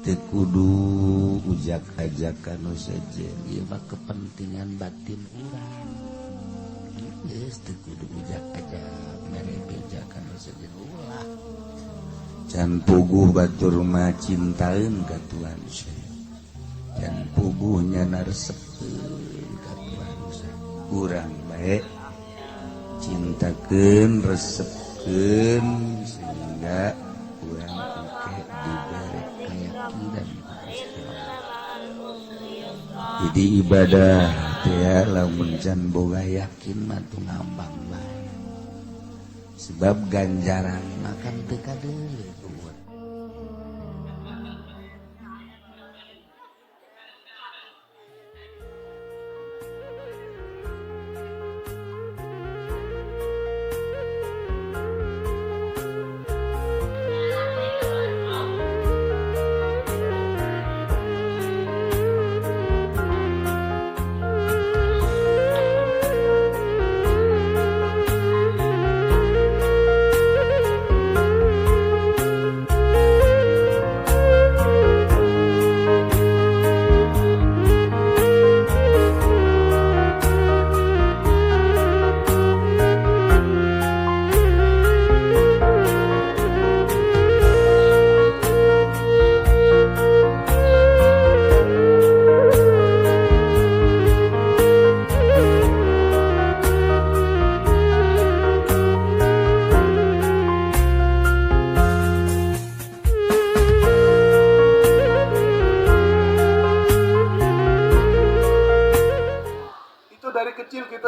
teu kudu ujak-ajakan nu sejen, ieu mah kepentingan batin urang. Geus teu kudu ujak-ajak mere bejakan nu sejen ulah. Can puguh batur mah cintaeun ka Tuhan Syekh. Can puguhnya naresepkeun ka Tuhan Syekh. Urang bae cintakeun, resepkeun sehingga urang engke dibere keyakinan ku Gusti Allah. Jadi ibadah teh ya lamun can boga yakin mah tuh ngambang bae. Sebab ganjaran makan teu kadeuleu.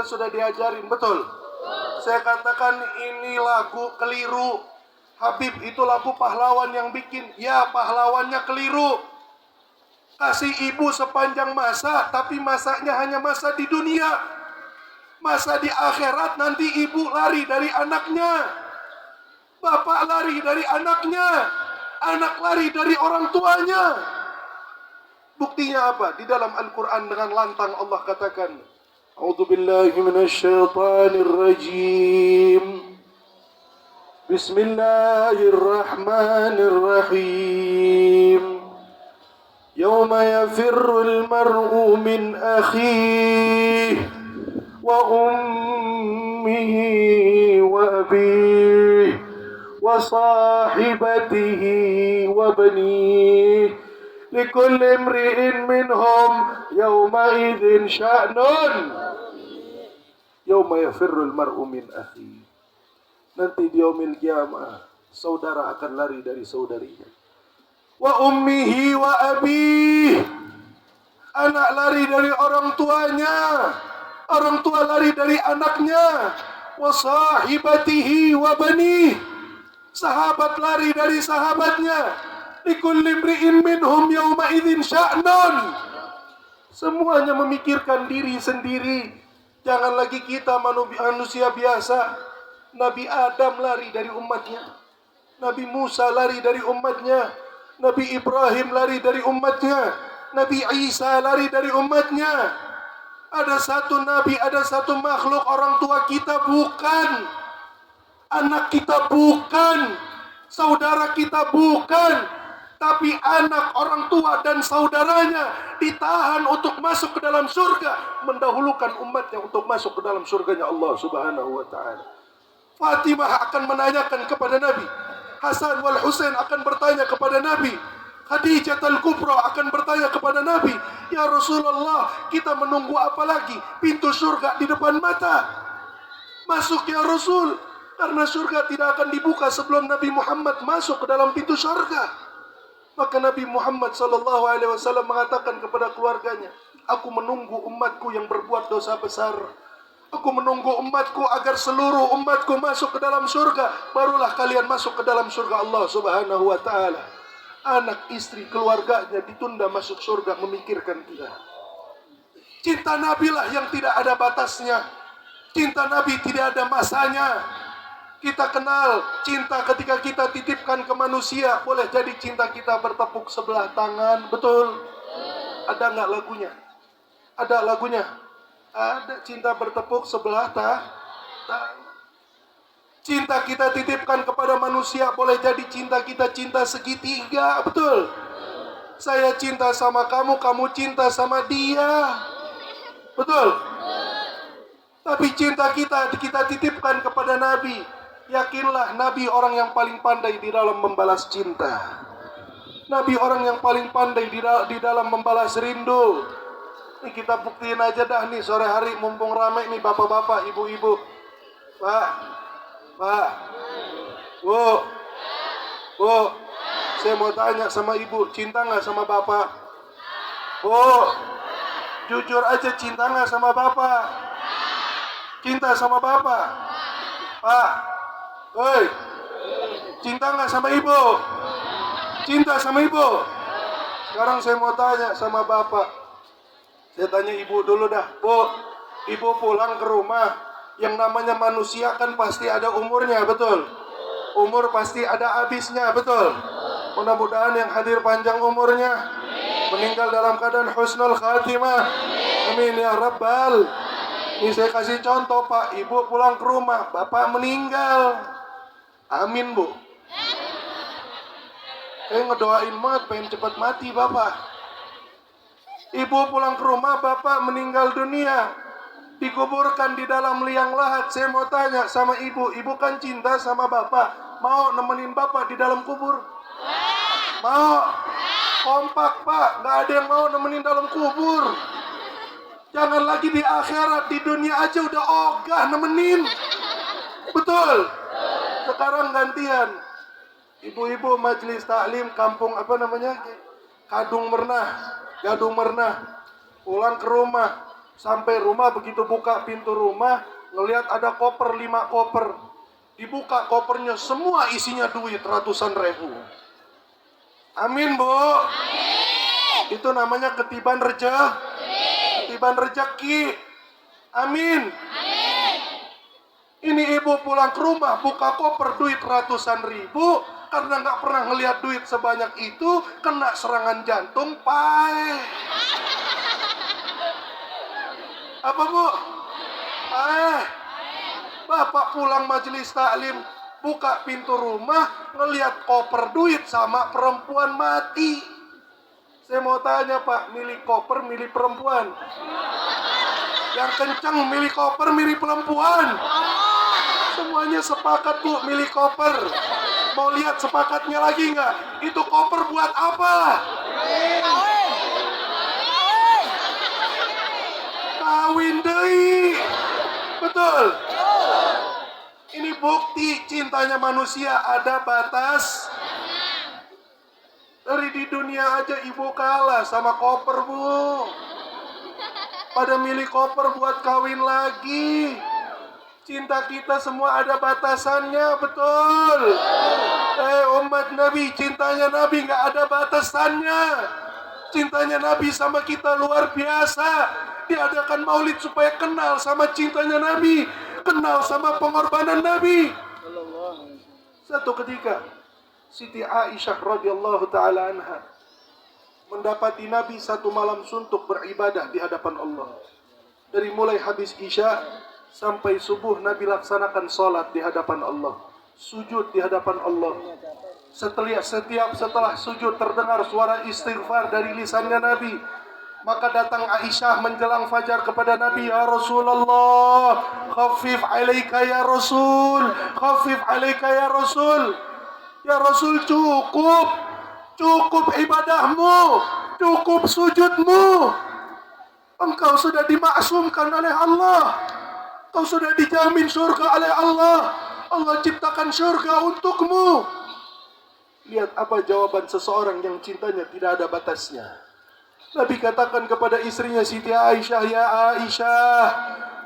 Sudah diajarin, betul. Saya katakan ini lagu keliru. Habib itu lagu pahlawan yang bikin. Ya, pahlawannya keliru. Kasih ibu sepanjang masa, tapi masanya hanya masa di dunia. Masa di akhirat nanti ibu lari dari anaknya. Bapak lari dari anaknya. Anak lari dari orang tuanya. Buktinya apa? Di dalam Al-Quran dengan lantang Allah katakan, A'udzu billahi minasy syaithanir rajim. Bismillahirrahmanirrahim. Yauma yafirrul mar'u min akhihi wa ummihi wa abihi wa sahibatihi wa banihi likulli imri'in minhum yawma idzin sya'nun. Yauma yafirrul mar'u min akhi. Nanti di yaumil kiamah saudara akan lari dari saudarinya. Wa ummihi wa abihi. Anak lari dari orang tuanya, orang tua lari dari anaknya. Wa sahibatihi wa banihi. Sahabat lari dari sahabatnya. Likulli imri'in minhum yawma idzin sya'nun. Semuanya memikirkan diri sendiri. Jangan lagi kita manusia biasa. Nabi Adam lari dari umatnya. Nabi Musa lari dari umatnya. Nabi Ibrahim lari dari umatnya. Nabi Isa lari dari umatnya. Ada satu nabi, ada satu makhluk orang tua kita bukan. Anak kita bukan. Saudara kita bukan. Tapi anak, orang tua dan saudaranya ditahan untuk masuk ke dalam surga, mendahulukan umatnya untuk masuk ke dalam surganya Allah Subhanahu wa ta'ala. Fatimah akan menanyakan kepada Nabi. Hasan wal Husain akan bertanya kepada Nabi. Khadijah al-Kubra akan bertanya kepada Nabi, ya Rasulullah, kita menunggu apa lagi? Pintu surga di depan mata. Masuk ya Rasul, karena surga tidak akan dibuka sebelum Nabi Muhammad masuk ke dalam pintu surga. Maka Nabi Muhammad SAW mengatakan kepada keluarganya, aku menunggu umatku yang berbuat dosa besar. Aku menunggu umatku agar seluruh umatku masuk ke dalam surga. Barulah kalian masuk ke dalam surga Allah Subhanahu wa ta'ala. Anak, istri, keluarganya ditunda masuk surga memikirkan kita. Cinta Nabi lah yang tidak ada batasnya. Cinta Nabi tidak ada masanya. Kita kenal cinta ketika kita titipkan ke manusia. Boleh jadi cinta kita bertepuk sebelah tangan. Betul? Ada nggak lagunya? Ada lagunya? Ada, cinta bertepuk sebelah tangan. Cinta kita titipkan kepada manusia. Boleh jadi cinta kita cinta segitiga. Betul? Saya cinta sama kamu, kamu cinta sama dia. Betul? Tapi cinta kita titipkan kepada Nabi. Yakinlah Nabi orang yang paling pandai di dalam membalas cinta. Nabi orang yang paling pandai di dalam membalas rindu. Ini kita buktiin aja dah nih sore hari mumpung ramai nih bapak-bapak, ibu-ibu. Pak, Bu, saya mau tanya sama ibu, cinta nggak sama bapak? Bu, jujur aja cinta nggak sama bapak? Cinta sama bapak? Pak, woi, cinta nggak sama ibu? Cinta sama ibu? Sekarang saya mau tanya sama bapak. Saya tanya ibu dulu dah. Bu, ibu pulang ke rumah. Yang namanya manusia kan pasti ada umurnya, betul? Umur pasti ada habisnya, betul? Mudah-mudahan yang hadir panjang umurnya, meninggal dalam keadaan husnul khatimah. Amin ya rabbal. Ini saya kasih contoh, Pak. Ibu pulang ke rumah, bapak meninggal. Amin, Bu. Saya ngedoain banget pengen cepat mati bapak. Ibu pulang ke rumah, bapak meninggal dunia, dikuburkan di dalam liang lahat. Saya mau tanya sama ibu kan cinta sama bapak, mau nemenin bapak di dalam kubur? Mau? Kompak Pak, nggak ada yang mau nemenin dalam kubur. Jangan lagi di akhirat, di dunia aja udah ogah nemenin. Betul? Sekarang gantian. Ibu-ibu majelis taklim kampung apa namanya? Gadung Mernah. Pulang ke rumah. Sampai rumah begitu buka pintu rumah, ngelihat ada koper 5 koper. Dibuka kopernya semua isinya duit ratusan ribu. Amin, Bu. Amin. Itu namanya ketiban rejeki. Amin. Amin. Ini ibu pulang ke rumah buka koper duit ratusan ribu. Karena nggak pernah ngelihat duit sebanyak itu, kena serangan jantung, pae. Apa, Bu? Pae. Bapak pulang majelis taklim, buka pintu rumah, ngelihat koper duit sama perempuan mati. Saya mau tanya, Pak, milih koper, milih perempuan? Yang kencang milih koper, milih perempuan? Semuanya sepakat, Bu, milih koper. Mau lihat sepakatnya lagi nggak? Itu koper buat apa? Kawin deui. Betul? Ini bukti cintanya manusia ada batas. Dari di dunia aja ibu kalah sama koper, Bu. Pada milih koper buat kawin lagi. Cinta kita semua ada batasannya, betul? Umat Nabi, cintanya Nabi nggak ada batasannya. Cintanya Nabi sama kita luar biasa. Diadakan maulid supaya kenal sama cintanya Nabi, kenal sama pengorbanan Nabi. Satu ketika, Siti Aisyah radhiyallahu taala anha mendapati Nabi satu malam suntuk beribadah di hadapan Allah. Dari mulai habis Isya sampai subuh Nabi laksanakan sholat di hadapan Allah, sujud di hadapan Allah. Setelah sujud terdengar suara istighfar dari lisannya Nabi. Maka datang Aisyah menjelang fajar kepada Nabi, ya Rasulullah, khafif alaika ya Rasul, khafif alaika ya Rasul. Ya Rasul, cukup ibadahmu, cukup sujudmu. Engkau sudah dimaksumkan oleh Allah. Kau sudah dijamin surga oleh Allah. Allah ciptakan surga untukmu. Lihat apa jawaban seseorang yang cintanya tidak ada batasnya. Nabi katakan kepada istrinya Siti Aisyah, ya Aisyah,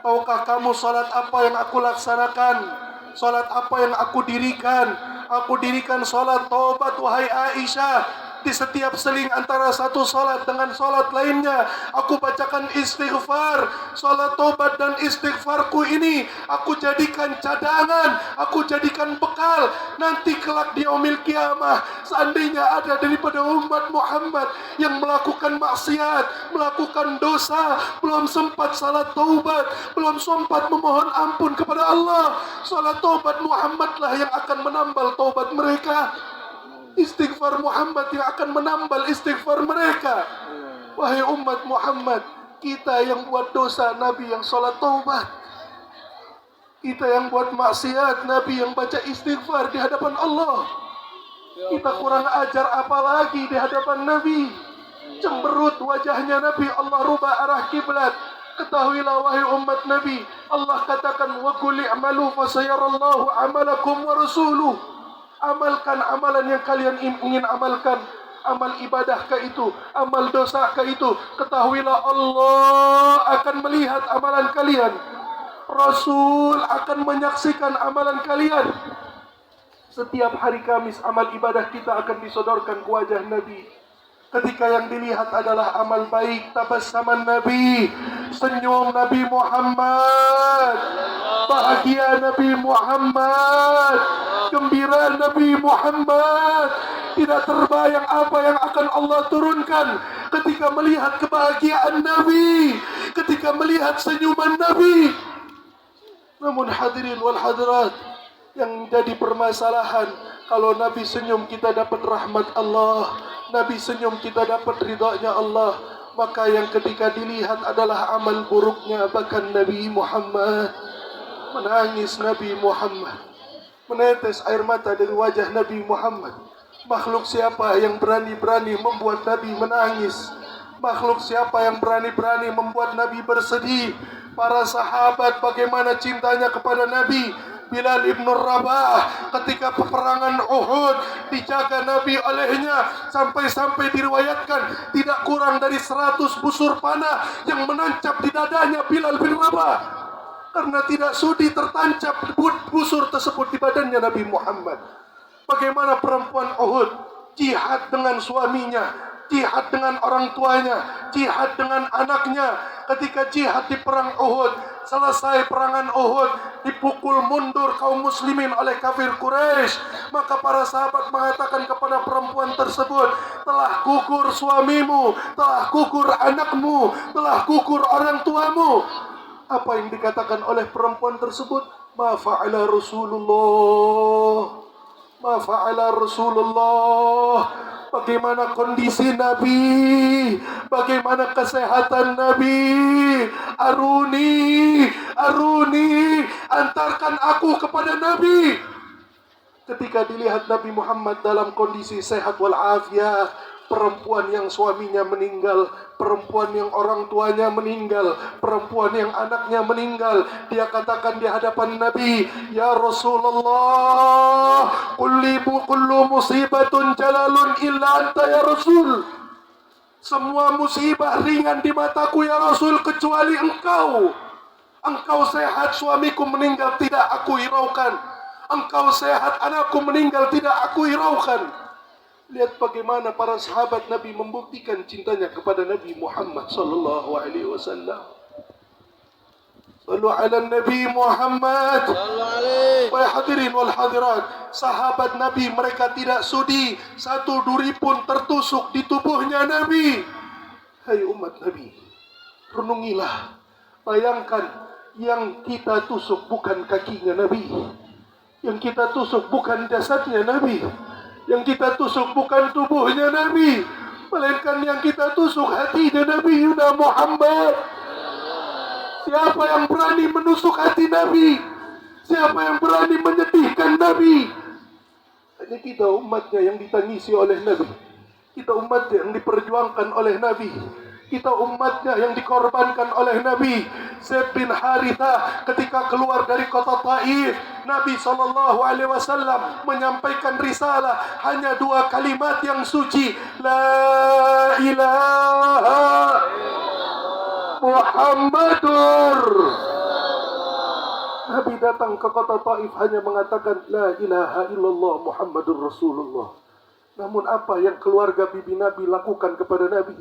tahukah kamu salat apa yang aku laksanakan? Salat apa yang aku dirikan? Aku dirikan salat taubat, wahai Aisyah. Di setiap seling antara satu salat dengan salat lainnya, aku bacakan istighfar. Salat taubat dan istighfarku ini aku jadikan cadangan, aku jadikan bekal. Nanti kelak di yaumil kiamah, seandainya ada daripada umat Muhammad yang melakukan maksiat, melakukan dosa, belum sempat salat taubat, belum sempat memohon ampun kepada Allah, salat taubat Muhammadlah yang akan menambal taubat mereka. Istighfar Muhammad yang akan menambal istighfar mereka. Wahai umat Muhammad, kita yang buat dosa, Nabi yang sholat taubat. Kita yang buat maksiat, Nabi yang baca istighfar di hadapan Allah. Kita kurang ajar apa lagi di hadapan Nabi? Cemberut wajahnya Nabi, Allah rubah arah kiblat. Ketahuilah wahai umat Nabi, Allah katakan wa qul i'malu fasayarallahu amalakum wa rasuluh. Amalkan amalan yang kalian ingin amalkan. Amal ibadahkah itu, amal dosakah itu, ketahuilah Allah akan melihat amalan kalian. Rasul akan menyaksikan amalan kalian. Setiap hari Kamis amal ibadah kita akan disodorkan ke wajah Nabi. Ketika yang dilihat adalah amal baik, tabassaman Nabi, senyum Nabi Muhammad, bahagia Nabi Muhammad, gembira Nabi Muhammad. Tidak terbayang apa yang akan Allah turunkan ketika melihat kebahagiaan Nabi, ketika melihat senyuman Nabi. Namun hadirin wal hadirat, yang jadi permasalahan, kalau Nabi senyum kita dapat rahmat Allah, Nabi senyum kita dapat ridhanya Allah. Maka yang ketika dilihat adalah amal buruknya. Bahkan Nabi Muhammad menangis, Nabi Muhammad menetes air mata dari wajah Nabi Muhammad. Makhluk siapa yang berani-berani membuat Nabi menangis? Makhluk siapa yang berani-berani membuat Nabi bersedih? Para sahabat bagaimana cintanya kepada Nabi. Bilal ibn Rabah ketika peperangan Uhud dijaga Nabi olehnya, sampai-sampai diriwayatkan tidak kurang dari 100 busur panah yang menancap di dadanya Bilal bin Rabah, karena tidak sudi tertancap busur tersebut di badannya Nabi Muhammad. Bagaimana perempuan Uhud jihad dengan suaminya, jihad dengan orang tuanya, jihad dengan anaknya. Ketika jihad di perang Uhud, selesai perangan Uhud, dipukul mundur kaum muslimin oleh kafir Quraisy. Maka para sahabat mengatakan kepada perempuan tersebut, telah gugur suamimu, telah gugur anakmu, telah gugur orang tuamu. Apa yang dikatakan oleh perempuan tersebut? Ma fa'ala Rasulullah, ma fa'ala Rasulullah. Bagaimana kondisi Nabi, bagaimana kesehatan Nabi. Aruni, aruni, antarkan aku kepada Nabi. Ketika dilihat Nabi Muhammad dalam kondisi sehat walafiat, perempuan yang suaminya meninggal, perempuan yang orang tuanya meninggal, perempuan yang anaknya meninggal, dia katakan di hadapan Nabi, ya Rasulullah, kullu musibatun jalalun illa anta ya Rasul. Semua musibah ringan di mataku ya Rasul kecuali engkau. Engkau sehat, suamiku meninggal, tidak aku hiraukan. Engkau sehat, anakku meninggal, tidak aku hiraukan. Lihat bagaimana para sahabat Nabi membuktikan cintanya kepada Nabi Muhammad sallallahu alaihi wasallam. Sallu ala Nabi Muhammad. Wahai hadirin wal hadirat, sahabat Nabi mereka tidak sudi satu duri pun tertusuk di tubuhnya Nabi. Hai umat Nabi, renungilah, bayangkan yang kita tusuk bukan kakinya Nabi, yang kita tusuk bukan jasadnya Nabi, yang kita tusuk bukan tubuhnya Nabi, melainkan yang kita tusuk hatinya Nabi Yuna Muhammad. Siapa yang berani menusuk hati Nabi? Siapa yang berani menyedihkan Nabi? Hanya kita umatnya yang ditangisi oleh Nabi. Kita umatnya yang diperjuangkan oleh Nabi. Kita umatnya yang dikorbankan oleh Nabi. Zaid bin Haritha ketika keluar dari kota Taif, Nabi SAW menyampaikan risalah hanya 2 kalimat yang suci, La ilaha Muhammadur. Nabi datang ke kota Taif hanya mengatakan La ilaha illallah Muhammadur Rasulullah. Namun apa yang keluarga bibi Nabi lakukan kepada Nabi?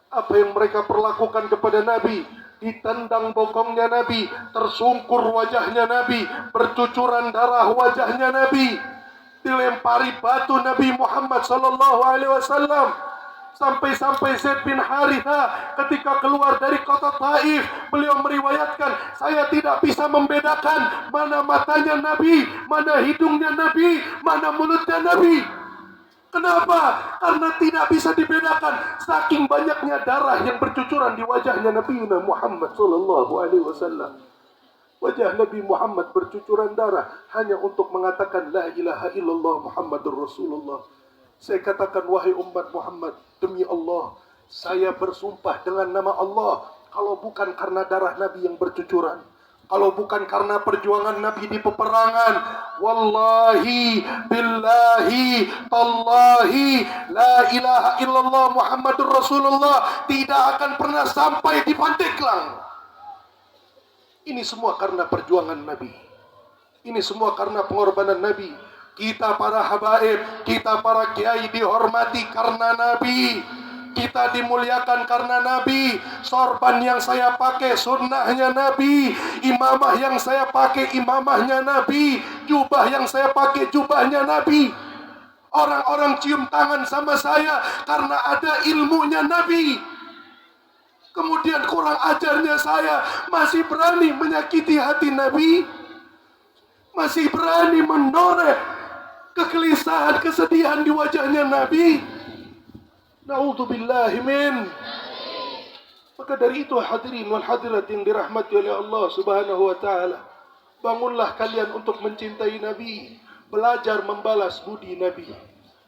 Apa yang mereka perlakukan kepada Nabi? Ditendang bokongnya Nabi, tersungkur wajahnya Nabi, bercucuran darah wajahnya Nabi, dilempari batu Nabi Muhammad SAW. Sampai-sampai Zaid bin Haritha ketika keluar dari kota Taif, beliau meriwayatkan, saya tidak bisa membedakan mana matanya Nabi, mana hidungnya Nabi, mana mulutnya Nabi. Kenapa? Karena tidak bisa dibedakan saking banyaknya darah yang bercucuran di wajahnya Nabi Muhammad sallallahu alaihi wasallam. Wajah Nabi Muhammad bercucuran darah hanya untuk mengatakan la ilaha illallah Muhammadur Rasulullah. Saya katakan, wahai umat Muhammad, demi Allah, saya bersumpah dengan nama Allah, kalau bukan karena darah Nabi yang bercucuran, kalau bukan karena perjuangan Nabi di peperangan, wallahi, billahi, tallahi, la ilaha illallah Muhammadur Rasulullah tidak akan pernah sampai di Pandeglang. Ini semua karena perjuangan Nabi. Ini semua karena pengorbanan Nabi. Kita para habaib, kita para kiai dihormati karena Nabi. Kita dimuliakan karena Nabi. Sorban yang saya pakai sunnahnya Nabi. Imamah yang saya pakai imamahnya Nabi. Jubah yang saya pakai jubahnya Nabi. Orang-orang cium tangan sama saya karena ada ilmunya Nabi. Kemudian kurang ajarnya saya masih berani menyakiti hati Nabi. Masih berani menoreh kegelisahan, kesedihan di wajahnya Nabi. Na'udzubillahi min. Maka dari itu hadirin wal hadirat yang dirahmati oleh Allah Subhanahu wa taala, bangunlah kalian untuk mencintai Nabi, belajar membalas budi Nabi,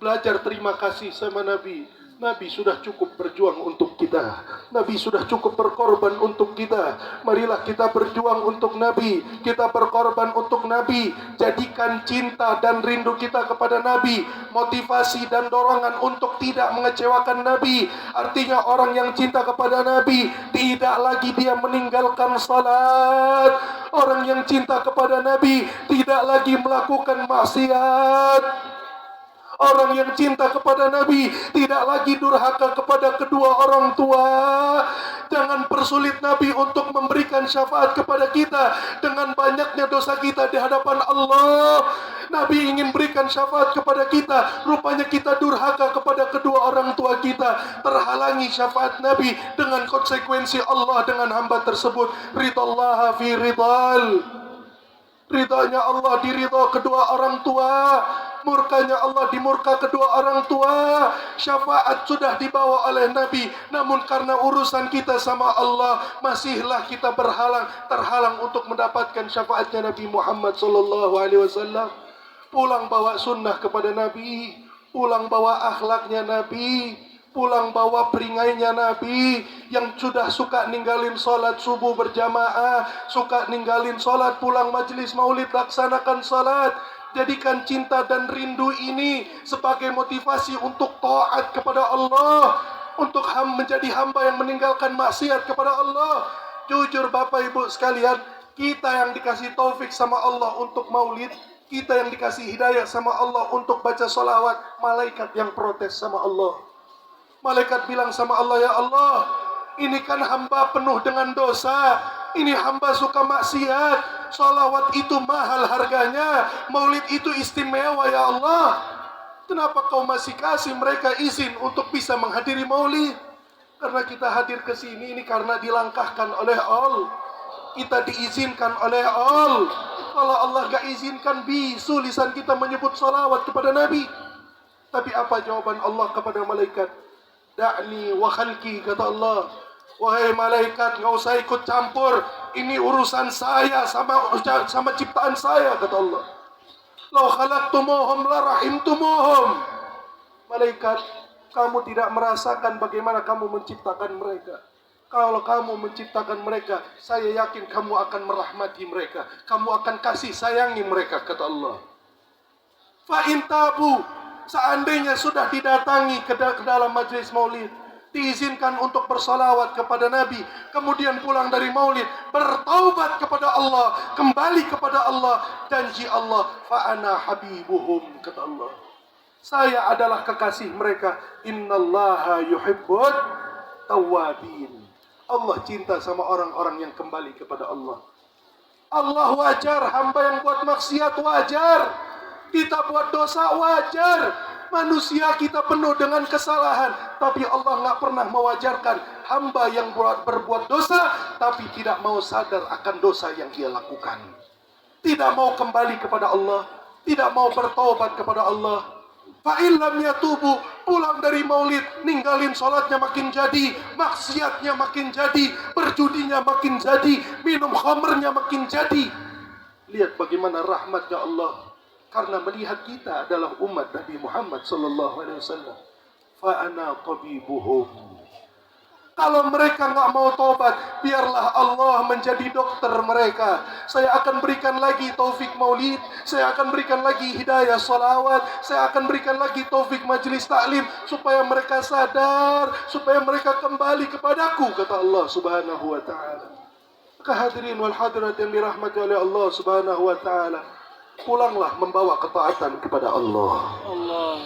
belajar terima kasih sama Nabi. Nabi sudah cukup berjuang untuk kita. Nabi sudah cukup berkorban untuk kita. Marilah kita berjuang untuk Nabi. Kita berkorban untuk Nabi. Jadikan cinta dan rindu kita kepada Nabi motivasi dan dorongan untuk tidak mengecewakan Nabi. Artinya orang yang cinta kepada Nabi tidak lagi dia meninggalkan salat. Orang yang cinta kepada Nabi tidak lagi melakukan maksiat. Orang yang cinta kepada Nabi tidak lagi durhaka kepada kedua orang tua. Jangan persulit Nabi untuk memberikan syafaat kepada kita dengan banyaknya dosa kita di hadapan Allah. Nabi ingin berikan syafaat kepada kita, rupanya kita durhaka kepada kedua orang tua kita. Terhalangi syafaat Nabi dengan konsekuensi Allah dengan hamba tersebut. Ridallaha fi ridal. Ridanya Allah di ridha kedua orang tua, murkanya Allah di murka kedua orang tua. Syafaat sudah dibawa oleh Nabi, namun karena urusan kita sama Allah, masihlah kita terhalang untuk mendapatkan syafaatnya Nabi Muhammad sallallahu alaihi wasallam. Pulang bawa sunnah kepada Nabi, pulang bawa akhlaknya Nabi, pulang bawa peringainya Nabi yang sudah suka ninggalin sholat subuh berjamaah, suka ninggalin sholat, pulang majelis maulid, laksanakan sholat. Jadikan cinta dan rindu ini sebagai motivasi untuk taat kepada Allah, untuk menjadi hamba yang meninggalkan maksiat kepada Allah. Jujur Bapak Ibu sekalian, kita yang dikasih taufik sama Allah untuk maulid, kita yang dikasih hidayah sama Allah untuk baca sholawat, malaikat yang protes sama Allah. Malaikat bilang sama Allah, ya Allah, ini kan hamba penuh dengan dosa, ini hamba suka maksiat, sholawat itu mahal harganya, maulid itu istimewa ya Allah. Kenapa kau masih kasih mereka izin untuk bisa menghadiri maulid? Karena kita hadir ke sini ini karena dilangkahkan oleh Allah. Kita diizinkan oleh Allah. Kalau Allah gak izinkan, bisu lisan kita menyebut sholawat kepada Nabi. Tapi apa jawaban Allah kepada malaikat? Da'ni wa khalqi, kata Allah. Wahai malaikat, gak usah ikut campur. Ini urusan saya sama ciptaan saya, kata Allah. Lau khalaqtumuhum la rahimtumuhum. Malaikat, kamu tidak merasakan bagaimana kamu menciptakan mereka. Kalau kamu menciptakan mereka, saya yakin kamu akan merahmati mereka. Kamu akan kasih sayangi mereka, kata Allah. Fa in tabu, seandainya sudah didatangi ke dalam majlis maulid, diizinkan untuk bersalawat kepada Nabi, kemudian pulang dari maulid, bertaubat kepada Allah, kembali kepada Allah, janji Allah, fa'ana habibuhum, kata Allah. Saya adalah kekasih mereka. Innallaha yuhibbut tawwabin. Allah cinta sama orang-orang yang kembali kepada Allah. Allah wajar, hamba yang buat maksiat wajar. Kita buat dosa wajar. Manusia kita penuh dengan kesalahan, tapi Allah nggak pernah mewajarkan hamba yang berbuat dosa tapi tidak mau sadar akan dosa yang dia lakukan, tidak mau kembali kepada Allah, tidak mau bertaubat kepada Allah. Fa'ilam yatubu, pulang dari maulid, ninggalin sholatnya makin jadi, maksiatnya makin jadi, berjudinya makin jadi, minum khamernya makin jadi. Lihat bagaimana rahmatnya Allah, karena melihat kita adalah umat Nabi Muhammad sallallahu alaihi wasallam. Fa ana tabibuhum. Kalau mereka nggak mau tobat, biarlah Allah menjadi dokter mereka. Saya akan berikan lagi taufik maulid, saya akan berikan lagi hidayah salawat, saya akan berikan lagi taufik majelis taklim, supaya mereka sadar, supaya mereka kembali kepadaku, kata Allah subhanahu wa ta'ala. Maka hadirin wal hadirat yang dirahmati oleh Allah subhanahu wa ta'ala, pulanglah membawa ketaatan kepada Allah.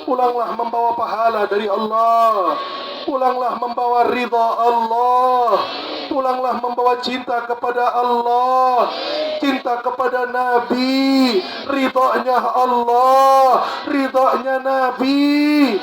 Pulanglah membawa pahala dari Allah. Pulanglah membawa ridha Allah. Pulanglah membawa cinta kepada Allah, cinta kepada Nabi, ridhanya Allah, ridhanya Nabi.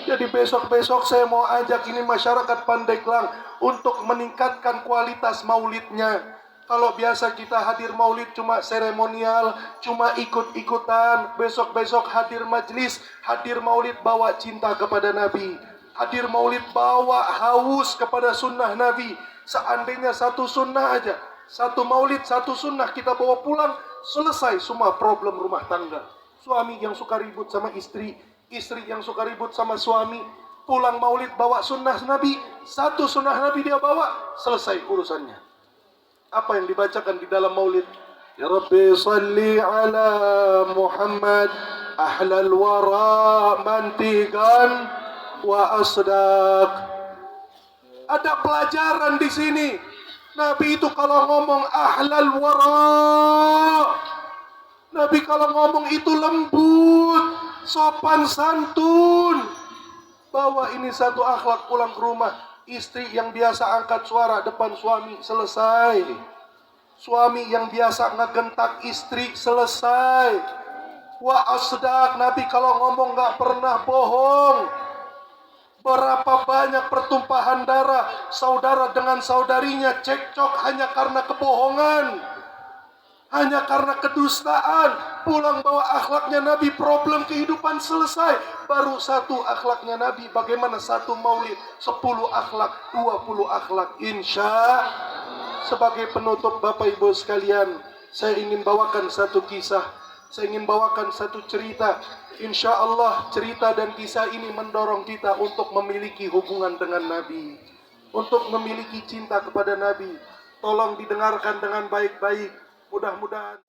Jadi besok-besok saya mau ajak ini masyarakat Pandeglang untuk meningkatkan kualitas maulidnya. Kalau biasa kita hadir maulid cuma seremonial, cuma ikut-ikutan, besok-besok hadir majlis, hadir maulid bawa cinta kepada Nabi. Hadir maulid bawa haus kepada sunnah Nabi. Seandainya satu sunnah aja, satu maulid, satu sunnah kita bawa pulang, selesai semua problem rumah tangga. Suami yang suka ribut sama istri, istri yang suka ribut sama suami, pulang maulid bawa sunnah Nabi, satu sunnah Nabi dia bawa, selesai urusannya. Apa yang dibacakan di dalam maulid? Ya Rabbi salli ala Muhammad ahlal wara mantigan wa asdaq. Ada pelajaran di sini. Nabi itu kalau ngomong ahlal wara, Nabi kalau ngomong itu lembut, sopan santun. Bawa ini satu akhlak pulang ke rumah. Istri yang biasa angkat suara depan suami, selesai. Suami yang biasa ngegentak istri, selesai. Wa asdaq, Nabi kalau ngomong gak pernah bohong. Berapa banyak pertumpahan darah saudara dengan saudarinya cekcok hanya karena kebohongan, hanya karena kedustaan. Pulang bawa akhlaknya Nabi, problem kehidupan selesai. Baru satu akhlaknya Nabi, bagaimana satu maulid 10 akhlak, 20 akhlak. Insya. Sebagai penutup Bapak Ibu sekalian, saya ingin bawakan satu kisah, saya ingin bawakan satu cerita. Insya Allah cerita dan kisah ini mendorong kita untuk memiliki hubungan dengan Nabi, untuk memiliki cinta kepada Nabi. Tolong didengarkan dengan baik-baik. Mudah-mudahan